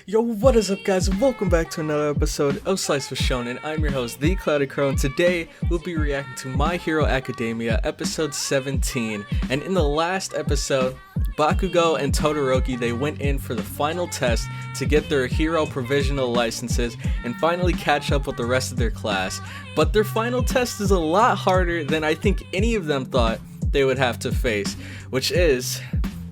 Yo, what is up guys, and welcome back to another episode of Slice with Shonen. I'm your host, The Clouded Crow, and today we'll be reacting to My Hero Academia, episode 17. And in the last episode, Bakugo and Todoroki, they went in for the final test to get their hero provisional licenses and finally catch up with the rest of their class. But their final test is a lot harder than I think any of them thought they would have to face, which is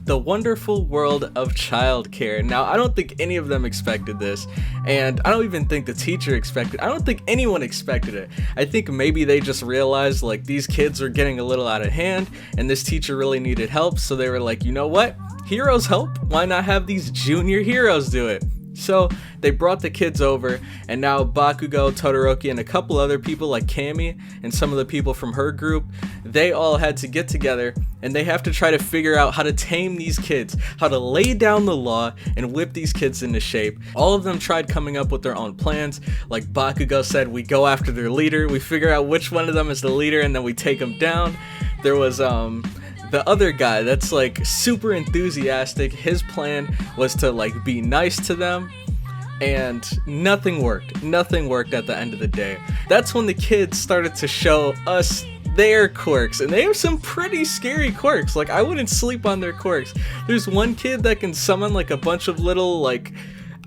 the wonderful world of childcare. Now, I don't think any of them expected this, and I don't even think the teacher expected. I don't think anyone expected it. I think maybe they just realized like these kids are getting a little out of hand, and this teacher really needed help, so they were like, you know what? Heroes help. Why not have these junior heroes do it? So they brought the kids over, and now Bakugo, Todoroki, and a couple other people like Cammy and some of the people from her group, they all had to get together and they have to try to figure out how to tame these kids, how to lay down the law and whip these kids into shape. All of them tried coming up with their own plans. Like Bakugo said, we go after their leader, we figure out which one of them is the leader, and then we take them down. There was the other guy that's like super enthusiastic. His plan was to like be nice to them, and nothing worked at the end of the day. That's when the kids started to show us their quirks, and they have some pretty scary quirks. Like, I wouldn't sleep on their quirks. There's one kid that can summon like a bunch of little like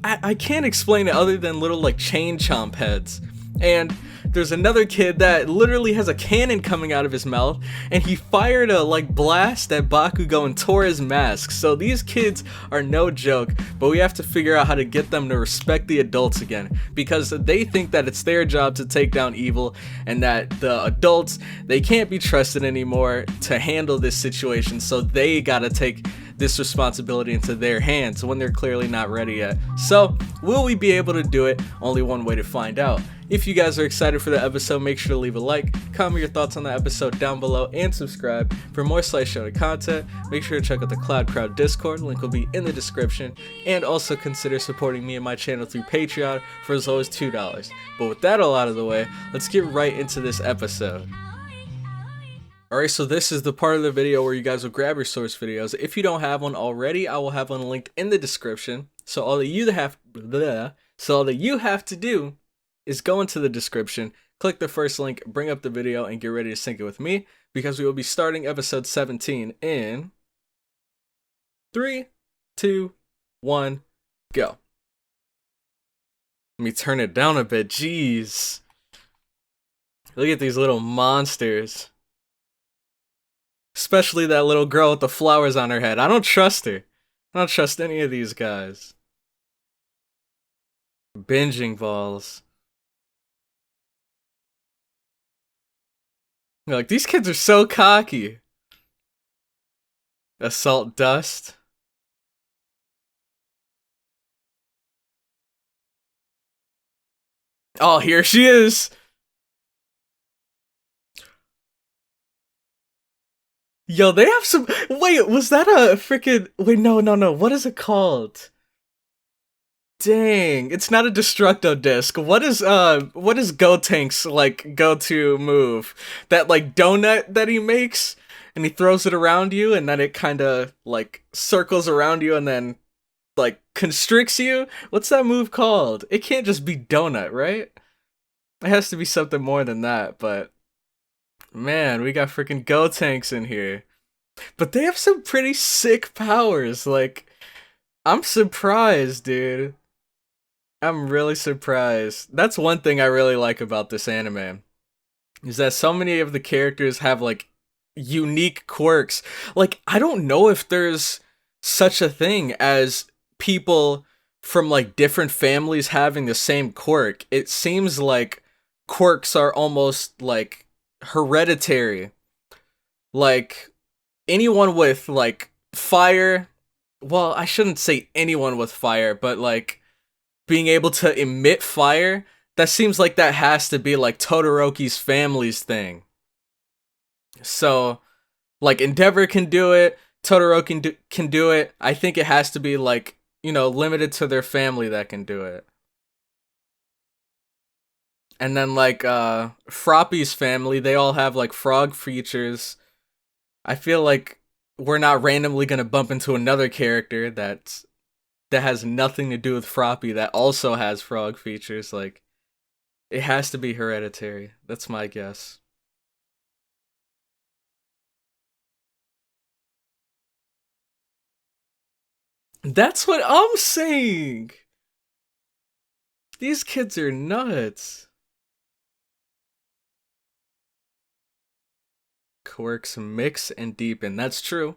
I can't explain it other than little like chain chomp heads. And there's another kid that literally has a cannon coming out of his mouth, and he fired a like blast at Bakugo and tore his mask. So these kids are no joke, but we have to figure out how to get them to respect the adults again, because they think that it's their job to take down evil, and that the adults, they can't be trusted anymore to handle this situation, so they gotta take this responsibility into their hands when they're clearly not ready yet. So will we be able to do it? Only one way to find out. If you guys are excited for the episode, make sure to leave a like, comment your thoughts on the episode down below, and subscribe for more Slice Shonen content. Make sure to check out the Cloud Crowd Discord, link will be in the description, and also consider supporting me and my channel through Patreon for as low as $2. But with that all out of the way, let's get right into this episode. Alright, so this is the part of the video where you guys will grab your source videos. If you don't have one already, I will have one linked in the description. So all that you have to do is go into the description, click the first link, bring up the video, and get ready to sync it with me, because we will be starting episode 17 in 3, 2, 1, go. Let me turn it down a bit. Jeez. Look at these little monsters. Especially that little girl with the flowers on her head. I don't trust her. I don't trust any of these guys. Binging balls. Like, these kids are so cocky. Assault dust. Oh, here she is. Yo, they have some. Wait, was that a freaking. Wait, no. What is it called? Dang, it's not a Destructo disc. What is Gotank's like go-to move? That like donut that he makes, and he throws it around you, and then it kind of like circles around you and then like constricts you. What's that move called? It can't just be donut, right? It has to be something more than that. But man, we got freaking Gotanks in here. But they have some pretty sick powers. Like, I'm surprised, dude. I'm really surprised. That's one thing I really like about this anime, is that so many of the characters have like unique quirks. Like, I don't know if there's such a thing as people from like different families having the same quirk. It seems like quirks are almost like hereditary. Like, anyone with like fire, well, I shouldn't say anyone with fire, but like being able to emit fire, that seems like that has to be like Todoroki's family's thing. So like Endeavor can do it, Todoroki can do it. I think it has to be like, you know, limited to their family that can do it. And then like Froppy's family, they all have like frog features. I feel like we're not randomly gonna bump into another character that's that has nothing to do with Froppy that also has frog features. Like, it has to be hereditary. That's my guess. That's what I'm saying. These kids are nuts. Quirks mix and deepen. That's true.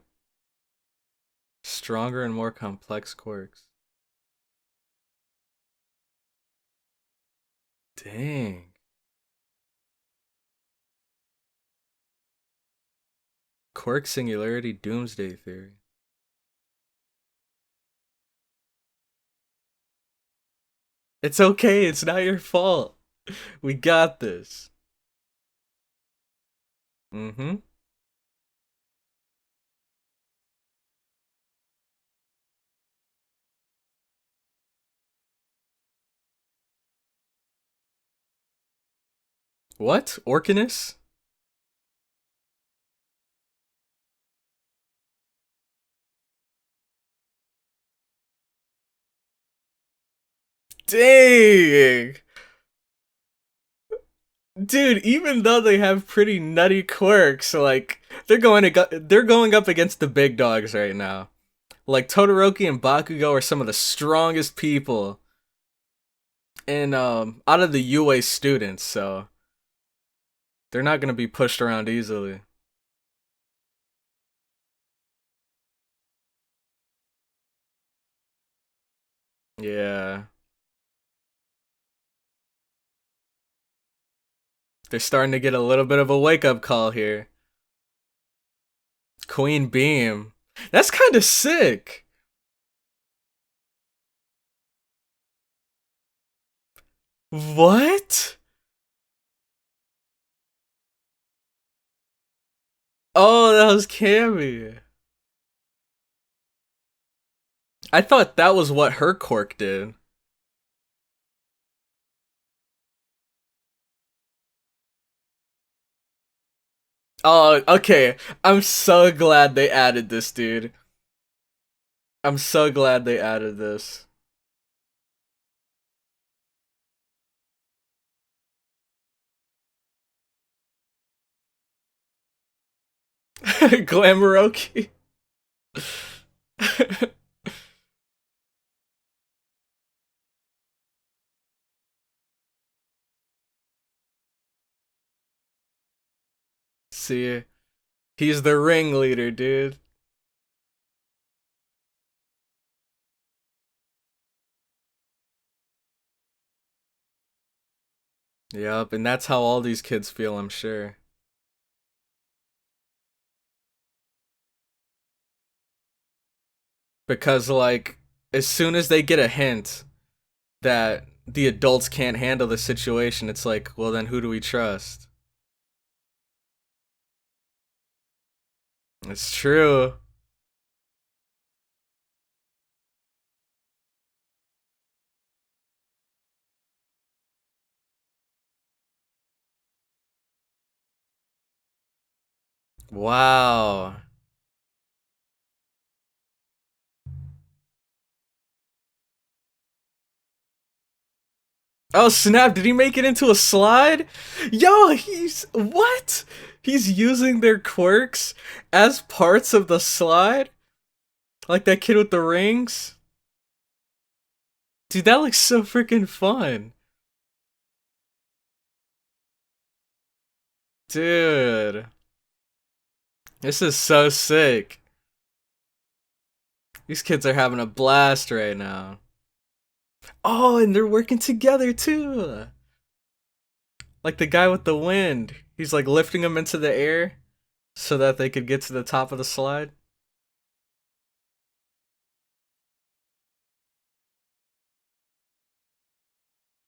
Stronger and more complex quirks. Dang. Quirk singularity doomsday theory. It's okay, it's not your fault. We got this. Mm-hmm. What? Orcanus? Dang! Dude, even though they have pretty nutty quirks, like they're going up against the big dogs right now. Like Todoroki and Bakugo are some of the strongest people in out of the UA students, so they're not gonna be pushed around easily. Yeah. They're starting to get a little bit of a wake up call here. Queen Beam. That's kind of sick. What? Oh, that was Cammy. I thought that was what her quirk did. Oh, okay. I'm so glad they added this, dude. I'm so glad they added this. Glamoroki. See, he's the ringleader, dude. Yep, and that's how all these kids feel, I'm sure. Because, like, as soon as they get a hint that the adults can't handle the situation, it's like, well, then who do we trust? It's true. Wow. Oh snap, did he make it into a slide? Yo, he's what? He's using their quirks as parts of the slide? Like that kid with the rings? Dude, that looks so freaking fun. Dude, this is so sick. These kids are having a blast right now. Oh, and they're working together too. Like the guy with the wind. He's like lifting them into the air so that they could get to the top of the slide.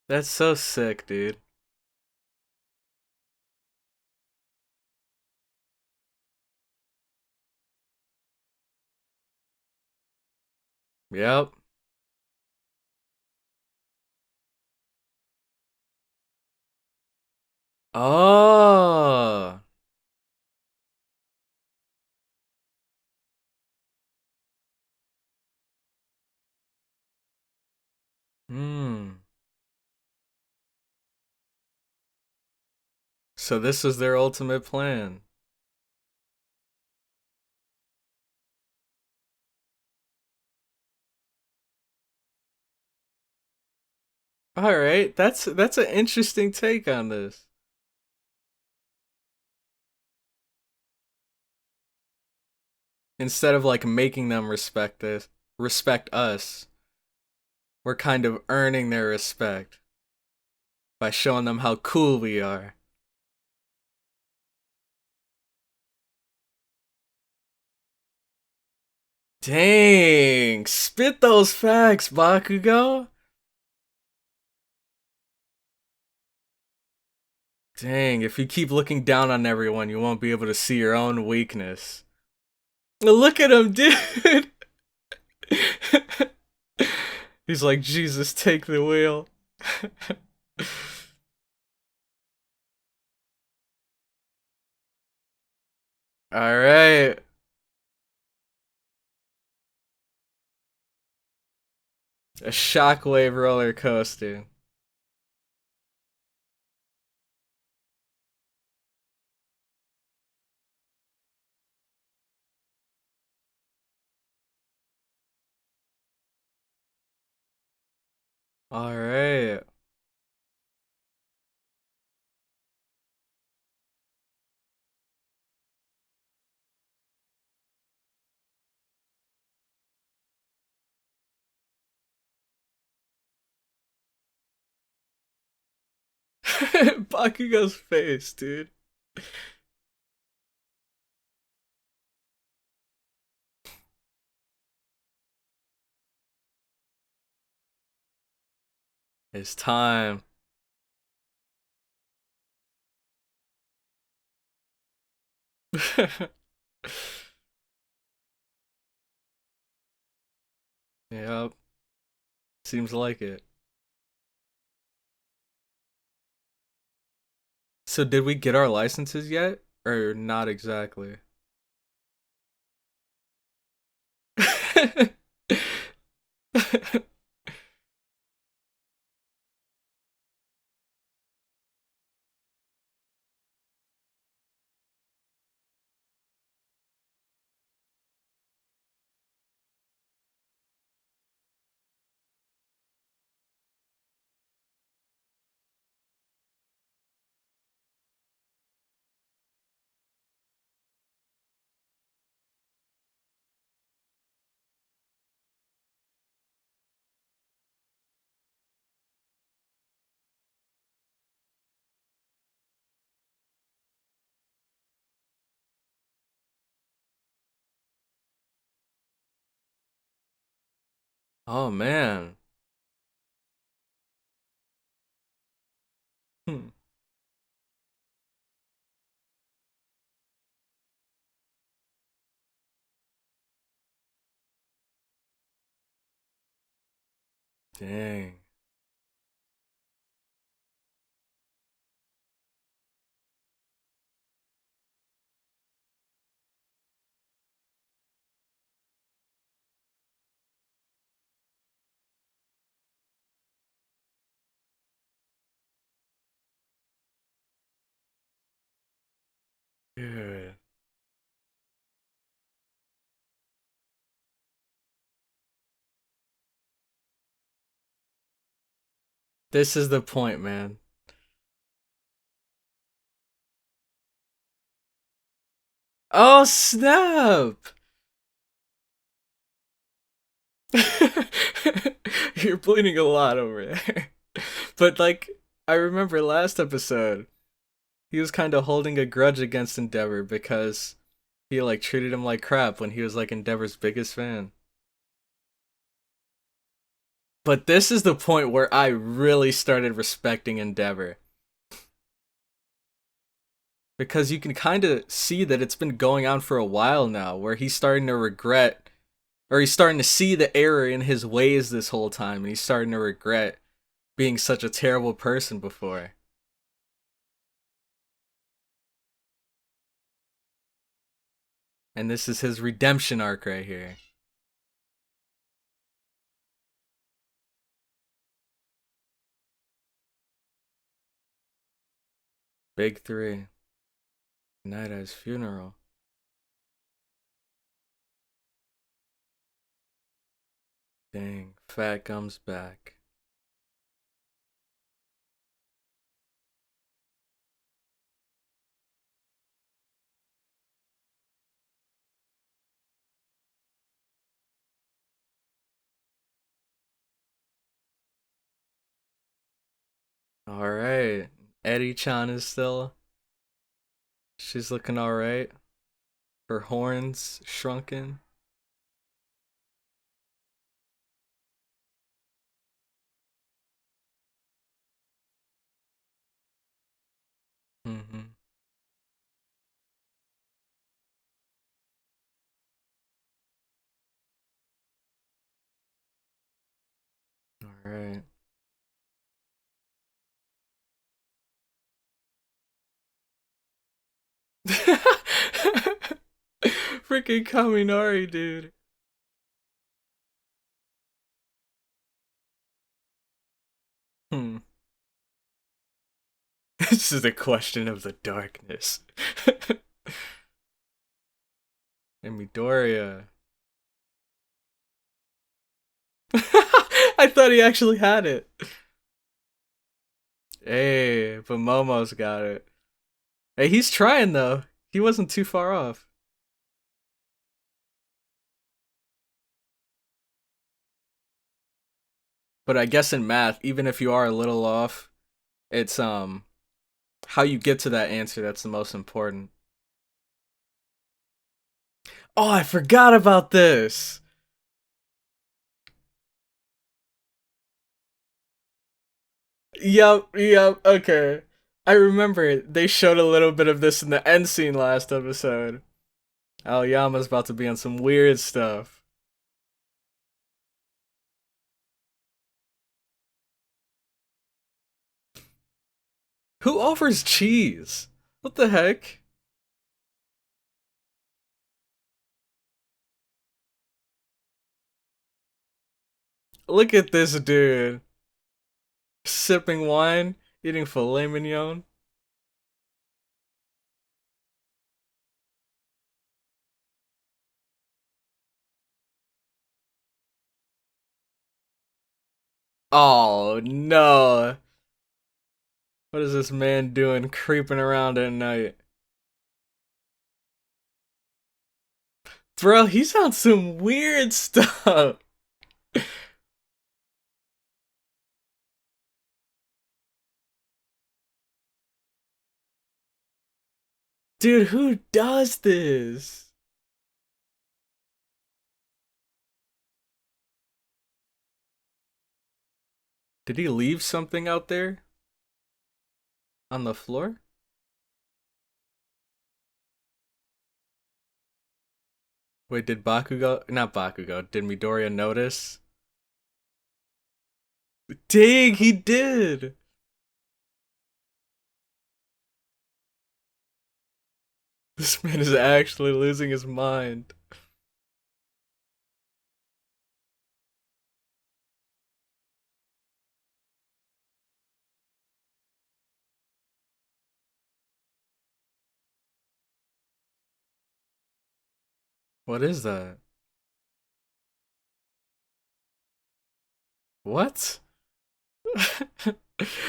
That's so sick, dude. Yep. Oh. So this was their ultimate plan. All right, that's an interesting take on this. Instead of like making them respect us, we're kind of earning their respect by showing them how cool we are. Dang, spit those facts, Bakugo. Dang, if you keep looking down on everyone, you won't be able to see your own weakness. Look at him, dude. He's like, Jesus, take the wheel. All right. A shockwave roller coaster. All right. Bakugo's face, dude. It's time. Yep. Seems like it. So did we get our licenses yet? Or not exactly? Oh man. Hmm. Dang. Dude. This is the point, man. Oh snap! You're bleeding a lot over there. But like I remember last episode, he was kind of holding a grudge against Endeavor because he like treated him like crap when he was like Endeavor's biggest fan. But this is the point where I really started respecting Endeavor. Because you can kind of see that it's been going on for a while now, where he's starting to regret, or he's starting to see the error in his ways this whole time, and he's starting to regret being such a terrible person before. And this is his redemption arc right here. Big three. Night Eye's funeral. Dang, Fat comes back. Alright. Eddie-chan is still. She's looking alright. Her horns shrunken. Mm-hmm. Alright. Freaking Kaminari, dude. Hmm. This is a question of the darkness. And Midoriya. I thought he actually had it. Hey, but Momo's got it. Hey, he's trying though. He wasn't too far off. But I guess in math, even if you are a little off, it's how you get to that answer that's the most important. Oh, I forgot about this. Yep, okay. I remember it. They showed a little bit of this in the end scene last episode. Aoyama's about to be on some weird stuff. Who offers cheese? What the heck? Look at this dude. Sipping wine, eating filet mignon. Oh no. What is this man doing creeping around at night? Bro, he's on some weird stuff. Dude, who does this? Did he leave something out there on the floor? Wait, did Bakugo, not Bakugo, did Midoriya notice? Dang, he did! This man is actually losing his mind. What is that? What?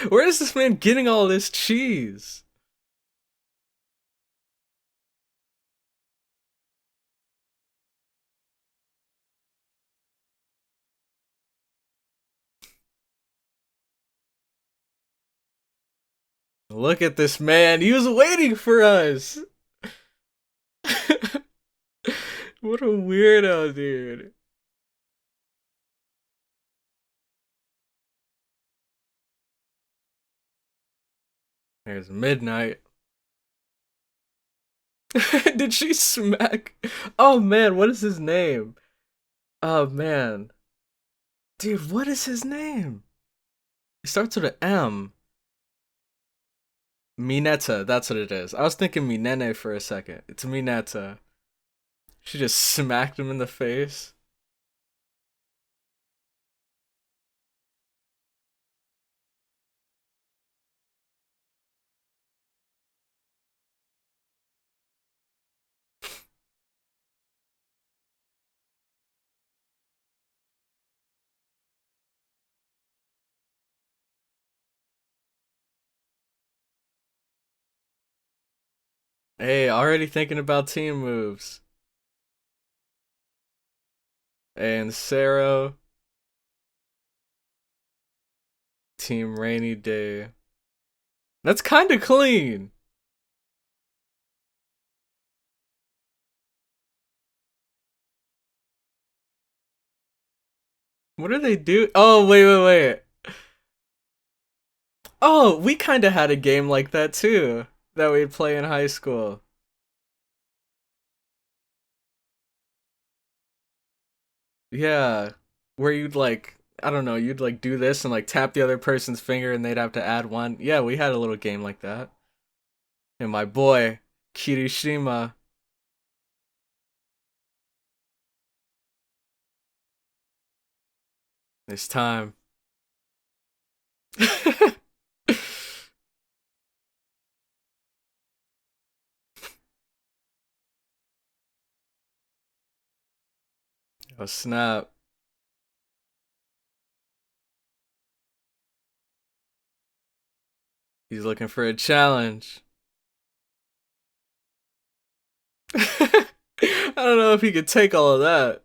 Where is this man getting all this cheese? Look at this man. He was waiting for us. What a weirdo, dude. There's midnight. Did she smack? Oh man, what is his name? Oh man. Dude, what is his name? It starts with an M. Mineta, that's what it is. I was thinking Minene for a second. It's Mineta. She just smacked him in the face. Hey, already thinking about team moves. And Saro, Team Rainy Day. That's kind of clean. What do they do? Oh, wait. Oh, we kind of had a game like that too that we'd play in high school. Yeah, where you'd like, I don't know, you'd like do this and like tap the other person's finger and they'd have to add one. Yeah, we had a little game like that. And my boy, Kirishima. It's time. Oh snap. He's looking for a challenge. I don't know if he could take all of that.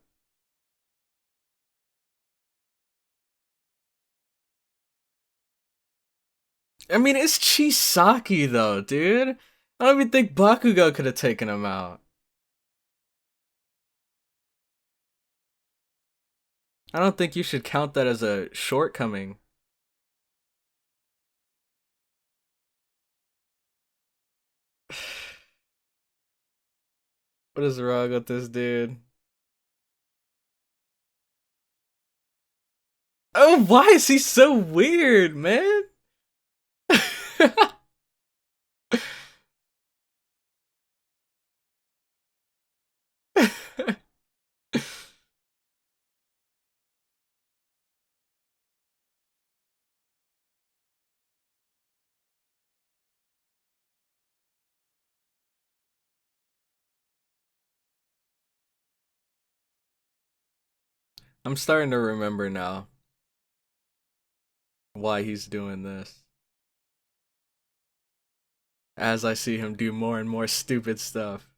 I mean, it's Chisaki though, dude. I don't even think Bakugo could have taken him out. I don't think you should count that as a shortcoming. What is wrong with this dude? Oh, why is he so weird, man? I'm starting to remember now why he's doing this. As I see him do more and more stupid stuff.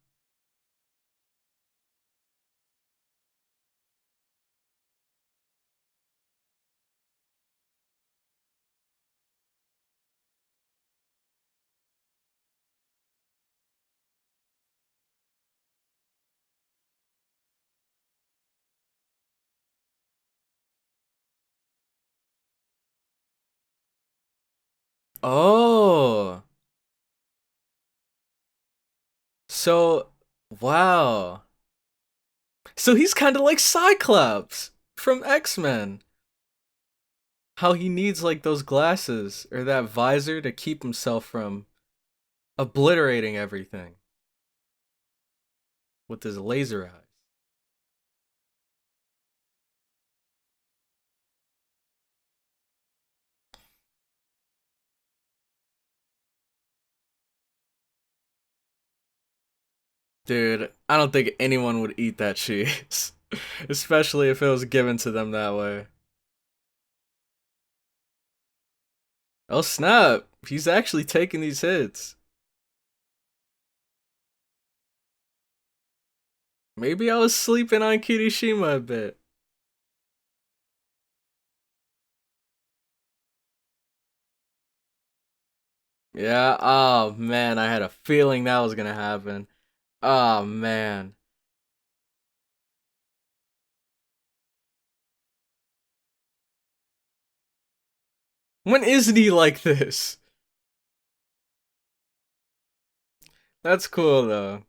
Oh, so wow. So he's kind of like Cyclops from X-Men. How he needs like those glasses or that visor to keep himself from obliterating everything with his laser eyes. Dude, I don't think anyone would eat that cheese. Especially if it was given to them that way. Oh snap! He's actually taking these hits. Maybe I was sleeping on Kirishima a bit. Yeah, oh man, I had a feeling that was gonna happen. Oh man. When isn't he like this? That's cool though.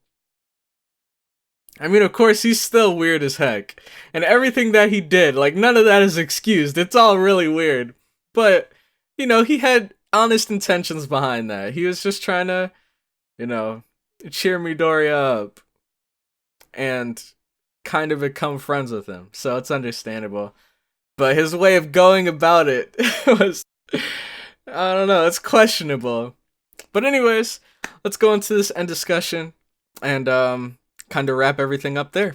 I mean, of course, he's still weird as heck. And everything that he did, like, none of that is excused. It's all really weird. But, you know, he had honest intentions behind that. He was just trying to, you know, cheer Midoriya up and kind of become friends with him. So it's understandable. But his way of going about it was, I don't know, it's questionable. But anyways, let's go into this end discussion and kind of wrap everything up there.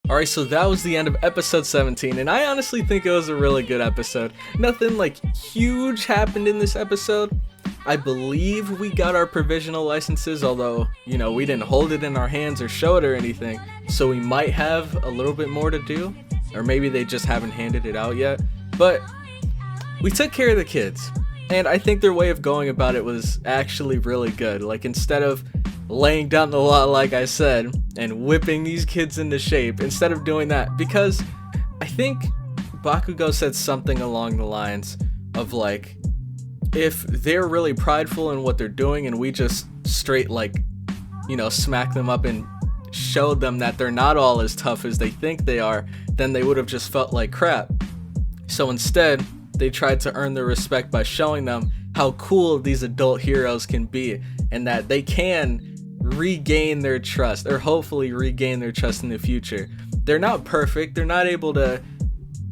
Alright, so that was the end of episode 17, and I honestly think it was a really good episode. Nothing like huge happened in this episode. I believe we got our provisional licenses, although, you know, we didn't hold it in our hands or show it or anything, so we might have a little bit more to do, or maybe they just haven't handed it out yet. But we took care of the kids, and I think their way of going about it was actually really good. Like, instead of laying down the law, like I said, and whipping these kids into shape, instead of doing that, because I think Bakugo said something along the lines of, like, if they're really prideful in what they're doing and we just straight, like, you know, smack them up and showed them that they're not all as tough as they think they are, then they would have just felt like crap. So instead, they tried to earn their respect by showing them how cool these adult heroes can be, and that they can regain their trust, or hopefully regain their trust in the future. They're not perfect, they're not able to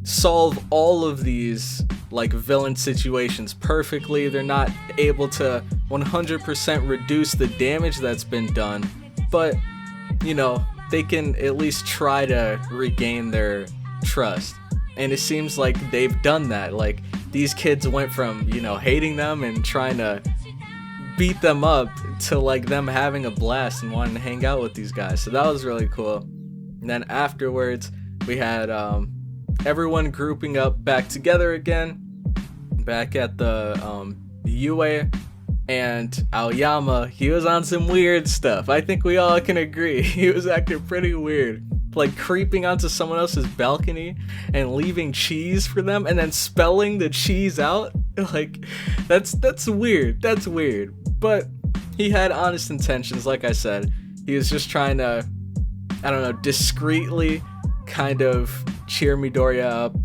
solve all of these, like, villain situations perfectly, they're not able to 100% reduce the damage that's been done, but, you know, they can at least try to regain their trust. And it seems like they've done that. Like, these kids went from, you know, hating them and trying to beat them up to, like, them having a blast and wanting to hang out with these guys. So that was really cool. And then afterwards, we had everyone grouping up back together again, back at the UA, and Aoyama, he was on some weird stuff. I think we all can agree. He was acting pretty weird. Like, creeping onto someone else's balcony and leaving cheese for them and then spelling the cheese out. Like, that's weird. That's weird. But he had honest intentions, like I said. He was just trying to, I don't know, discreetly kind of cheer Midoriya up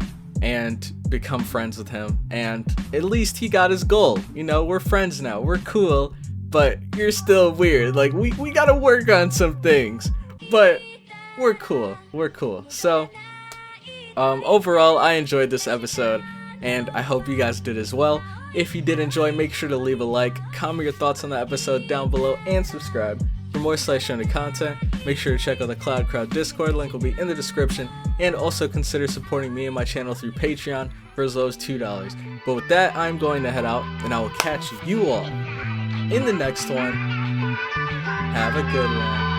and become friends with him. And at least he got his goal. You know, we're friends now. We're cool, but you're still weird. Like, we gotta work on some things. But we're cool. We're cool. So, overall, I enjoyed this episode, and I hope you guys did as well. If you did enjoy, make sure to leave a like, comment your thoughts on the episode down below, and subscribe. For more Slice Shonen content, make sure to check out the Cloud Crowd Discord, link will be in the description, and also consider supporting me and my channel through Patreon for as low as $2. But with that, I'm going to head out, and I will catch you all in the next one. Have a good one.